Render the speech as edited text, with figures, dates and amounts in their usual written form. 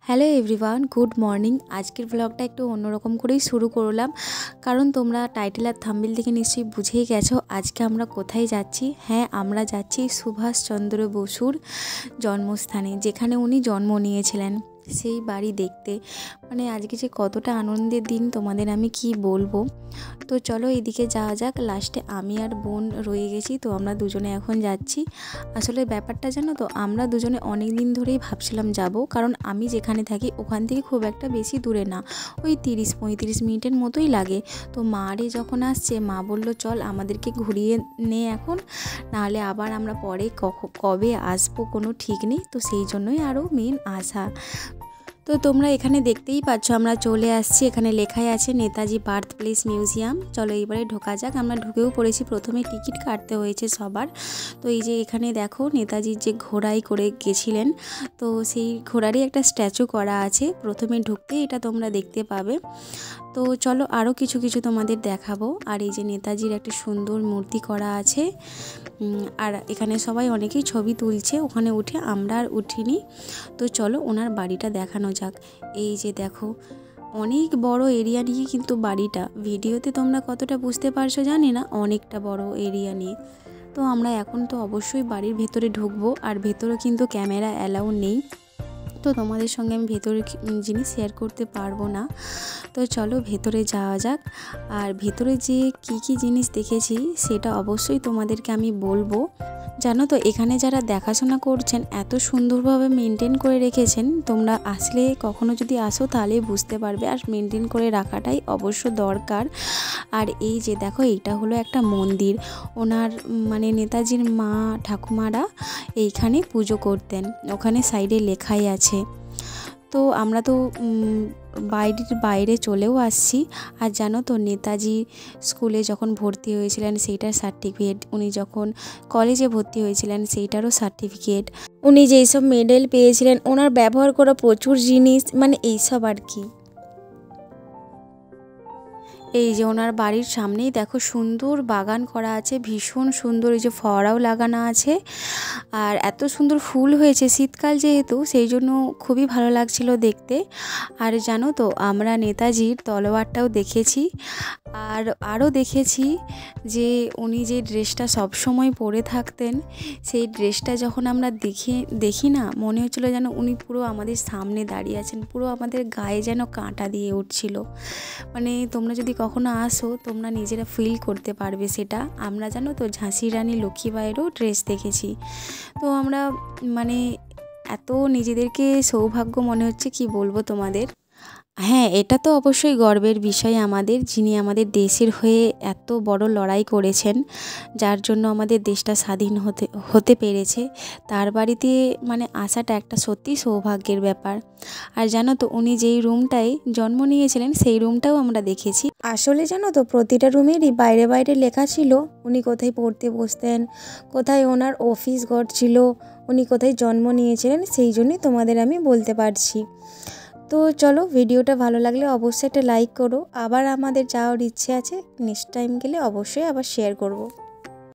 Hello everyone, good morning. আজকের ব্লগটা একটু অন্যরকম করেই শুরু করলাম, কারণ তোমরা টাইটেল আর থাম্বনেল থেকে নিশ্চয়ই বুঝেই গেছো আজকে আমরা কোথায় যাচ্ছি। হ্যাঁ, আমরা যাচ্ছি সুভাষচন্দ্র বসুর জন্মস্থানে, যেখানে উনি জন্ম নিয়েছিলেন, সেই বাড়ি দেখতে। মানে আজকে যে কতটা আনন্দের দিন তোমাদের আমি কি বলবো। তো চলো এদিকে যাওয়া যাক। লাস্টে আমি আর বোন রয়ে গেছি, তো আমরা দুজনে এখন যাচ্ছি। আসলে ব্যাপারটা জানো তো, আমরা দুজনে অনেক দিন ধরেই ভাবছিলাম যাব, কারণ আমি যেখানে থাকি ওখান থেকে খুব একটা বেশি দূরে না, ওই 30-35 মিনিটের মতোই লাগে। তো মারে যখন আসছে, মা বলল চল আমাদেরকে ঘুরিয়ে নে এখন, নাহলে আবার আমরা পরে কবে আসবো কোনো ঠিক নেই। তো সেই জন্যই আরও মেন আসা। তো তোমরা এখানে দেখতেই পাচ্ছ আমরা চলে আসছি, এখানে লেখাই আছে নেতাজি বার্থ প্লেস মিউজিয়াম। চলো এইবারে ঢোকা যাক। আমরা ঢুকেও পড়েছি, প্রথমে টিকিট কাটতে হয়েছে সবার। তো এই যে এখানে দেখো নেতাজির যে ঘোড়ায় করে গেছিলেন, তো সেই ঘোড়ারই একটা স্ট্যাচু করা আছে। প্রথমে ঢুকতেই এটা তোমরা দেখতে পাবে। তো চলো আরও কিছু কিছু তোমাদের দেখাবো। আর এই যে নেতাজির একটা সুন্দর মূর্তি করা আছে, আর এখানে সবাই অনেকেই ছবি তুলছে। ওখানে উঠে আমরা আর উঠিনি। তো চলো ওনার বাড়িটা দেখানো যাক। এই যে দেখো, অনেক বড় এরিয়া নিয়ে কিন্তু বাড়িটা, ভিডিওতে তোমরা কতটা বুঝতে পারছো জানি না, অনেকটা বড় এরিয়া নিয়ে। তো আমরা এখন তো অবশ্যই বাড়ির ভেতরে ঢুকবো, আর ভেতরে কিন্তু ক্যামেরা অ্যালাউ নেই, তো তোমাদের সঙ্গে আমি ভেতরের জিনিস শেয়ার করতে পারবো না। তো চলো ভেতরে যাওয়া যাক। আর ভেতরে যে কি জিনিস দেখেছি সেটা অবশ্যই তোমাদেরকে আমি বলবো। জানো তো, এখানে যারা দেখাশোনা করছেন এত সুন্দরভাবে মেনটেন করে রেখেছেন, তোমরা আসলে কখনো যদি আসো তাহলেই বুঝতে পারবে। আর মেনটেন করে রাখাটাই অবশ্য দরকার। আর এই যে দেখো, এইটা হলো একটা মন্দির। ওনার মানে নেতাজির মা ঠাকুমারা এইখানে পুজো করতেন, ওখানে সাইডে লেখাই আছে। তো আমরা তো বাইরে চলেও আসছি। আর জানো তো, নেতাজি স্কুলে যখন ভর্তি হয়েছিলেন সেইটার সার্টিফিকেট, উনি যখন কলেজে ভর্তি হয়েছিলেন সেইটারও সার্টিফিকেট, উনি যেইসব মেডেল পেয়েছিলেন, ওনার ব্যবহার করা প্রচুর জিনিস, মানে এইসব আর কি। এই যে ওনার বাড়ির সামনেই দেখো সুন্দর বাগান করা আছে, ভীষণ সুন্দর। এই যে ফোয়ারাও লাগানো আছে, আর এত সুন্দর ফুল হয়েছে, শীতকাল যেহেতু সেই জন্য খুবই ভালো লাগছিল দেখতে। আর জানো তো, আমরা নেতাজির তলোয়ারটাও দেখেছি। আর আরও দেখেছি যে উনি যে ড্রেসটা সবসময় পরে থাকতেন, সেই ড্রেসটা যখন আমরা দেখি না, মনে হচ্ছিলো যেন উনি পুরো আমাদের সামনে দাঁড়িয়ে আছেন, পুরো আমাদের গায়ে যেন কাঁটা দিয়ে উঠছিল। মানে তোমরা যদি কখনো আসো, তোমরা নিজেরা ফিল করতে পারবে সেটা। আমরা জানো তো ঝাঁসি রানী লক্ষ্মীবাইয়েরও ড্রেস দেখেছি। তো আমরা মানে এত নিজেদেরকে সৌভাগ্য মনে হচ্ছে, কি বলবো তোমাদের। হ্যাঁ, এটা তো অবশ্যই গর্বের বিষয় আমাদের, যিনি আমাদের দেশের হয়ে এত বড় লড়াই করেছেন, যার জন্য আমাদের দেশটা স্বাধীন হতে পেরেছে, তার বাড়িতে মানে আসাটা একটা সত্যি সৌভাগ্যের ব্যাপার। আর জানো তো, উনি যেই রুমটায় জন্ম নিয়েছিলেন সেই রুমটাও আমরা দেখেছি। আসলে জানো তো, প্রতিটা রুমেরই বাইরে বাইরে লেখা ছিল উনি কোথায় পড়তে বসতেন, কোথায় ওনার অফিস ঘর ছিল, উনি কোথায় জন্ম নিয়েছিলেন, সেই জন্যই তোমাদের আমি বলতে পারছি। তো চলো, ভিডিওটা ভালো লাগলে অবশ্যই একটা লাইক করো। আবার আমাদের যাওয়ার ইচ্ছে আছে, নেক্সট টাইম গেলে অবশ্যই আবার শেয়ার করব।